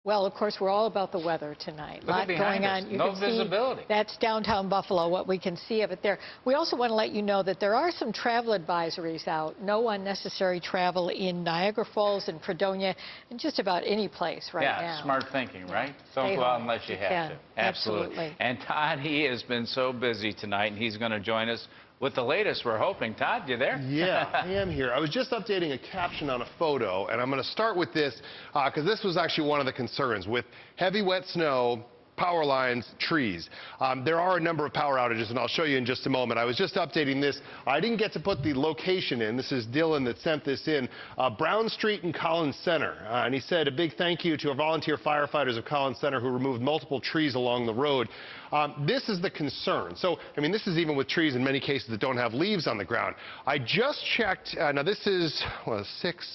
Well, of course, we're all about the weather tonight. A lot going on. You no can visibility. See that's downtown Buffalo, what we can see of it there. We also want to let you know that there are some travel advisories out. No unnecessary travel in Niagara Falls and Fredonia and just about any place right now. Yeah, smart thinking, right? Don't Stay go out home unless you if have can. to. Absolutely. And Todd, he has been so busy tonight, and he's going to join us with the latest, we're hoping. Todd, you there? Yeah, I am here. I was just updating a caption on a photo, and I'm going to start with this because this was actually one of the concerns. With heavy wet snow, power lines, trees. There are a number of power outages, and I'll show you in just a moment. I was just updating this. I didn't get to put the location in. This is Dylan that sent this in. Brown Street and Collins Center. And he said a big thank you to our volunteer firefighters of Collins Center who removed multiple trees along the road. This is the concern. So, I mean, this is even with trees in many cases that don't have leaves on the ground. I just checked. Now, this is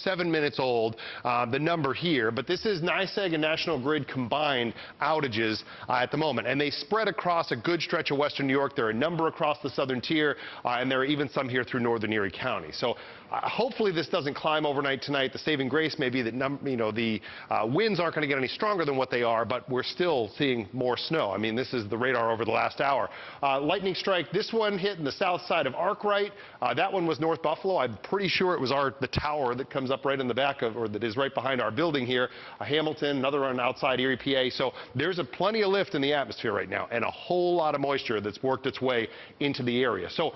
7 minutes old, the number here. But this is NYSEG and National Grid combined outages at the moment, and they spread across a good stretch of western New York. There are a number across the southern tier, and there are even some here through northern Erie County. So hopefully this doesn't climb overnight tonight. The saving grace may be that the winds aren't going to get any stronger than what they are, but we're still seeing more snow. I mean, this is the radar over the last hour. Lightning strike, this one hit in the south side of Arkwright. That one was North Buffalo. I'm pretty sure it was the tower that comes up right in the back of, or that is right behind our building here. Hamilton, another one outside Erie, PA. So there's plenty of lift in the atmosphere right now and a whole lot of moisture that's worked its way into the area. So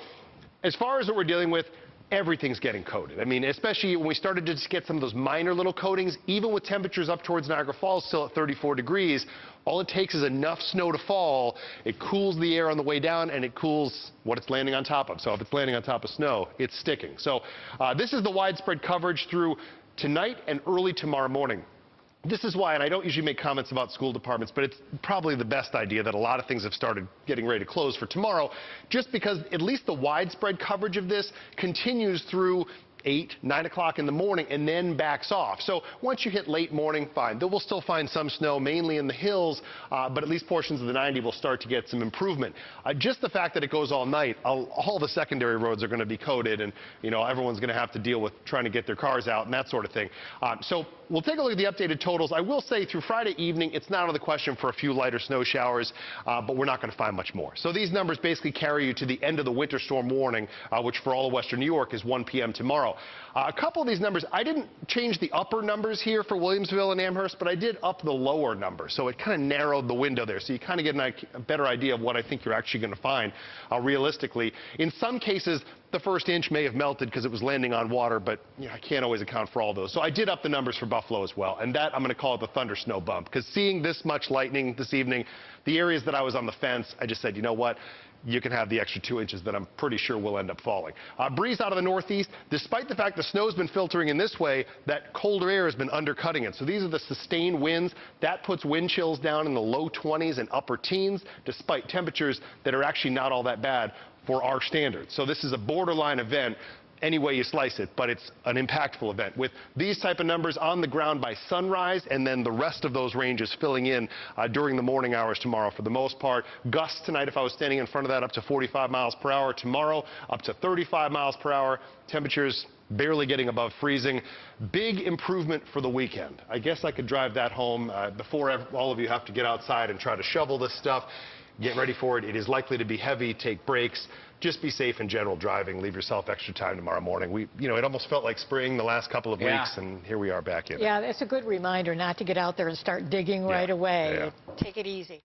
as far as what we're dealing with, everything's getting coated. I mean, especially when we started to just get some of those minor little coatings, even with temperatures up towards Niagara Falls still at 34 degrees, all it takes is enough snow to fall. It cools the air on the way down, and it cools what it's landing on top of. So if it's landing on top of snow, it's sticking. So this is the widespread coverage through tonight and early tomorrow morning. This is why, and I don't usually make comments about school departments, but it's probably the best idea that a lot of things have started getting ready to close for tomorrow, just because at least the widespread coverage of this continues through 8, 9 o'clock in the morning and then backs off. So once you hit late morning, fine. We'll still find some snow, mainly in the hills, but at least portions of the 90 will start to get some improvement. Just the fact that it goes all night, all the secondary roads are going to be coated, and everyone's going to have to deal with trying to get their cars out and that sort of thing. So we'll take a look at the updated totals. I will say through Friday evening, it's not out of the question for a few lighter snow showers, but we're not going to find much more. So these numbers basically carry you to the end of the winter storm warning, which for all of western New York is 1 p.m. tomorrow. A couple of these numbers, I didn't change the upper numbers here for Williamsville and Amherst, but I did up the lower numbers. So it kind of narrowed the window there. So you kind of get a better idea of what I think you're actually going to find realistically. In some cases, the first inch may have melted because it was landing on water, but I can't always account for all those. So I did up the numbers for Buffalo as well. And that I'm going to call it the thunder snow bump, because seeing this much lightning this evening, the areas that I was on the fence, I just said, you know what? You can have the extra 2 inches that I'm pretty sure will end up falling. Breeze out of the northeast. Despite the fact the snow's been filtering in this way, that colder air has been undercutting it. So these are the sustained winds. That puts wind chills down in the low 20s and upper teens, despite temperatures that are actually not all that bad for our standards. So this is a borderline event any way you slice it, but it's an impactful event with these type of numbers on the ground by sunrise, and then the rest of those ranges filling in during the morning hours tomorrow for the most part. Gusts tonight, if I was standing in front of that, up to 45 miles per hour. Tomorrow, up to 35 miles per hour. Temperatures barely getting above freezing. Big improvement for the weekend. I guess I could drive that home before all of you have to get outside and try to shovel this stuff. Get ready for it. It is likely to be heavy. Take breaks. Just be safe in general driving. Leave yourself extra time tomorrow morning. It almost felt like spring the last couple of weeks, and here we are back in it. Yeah, it's a good reminder not to get out there and start digging right away. Take it easy.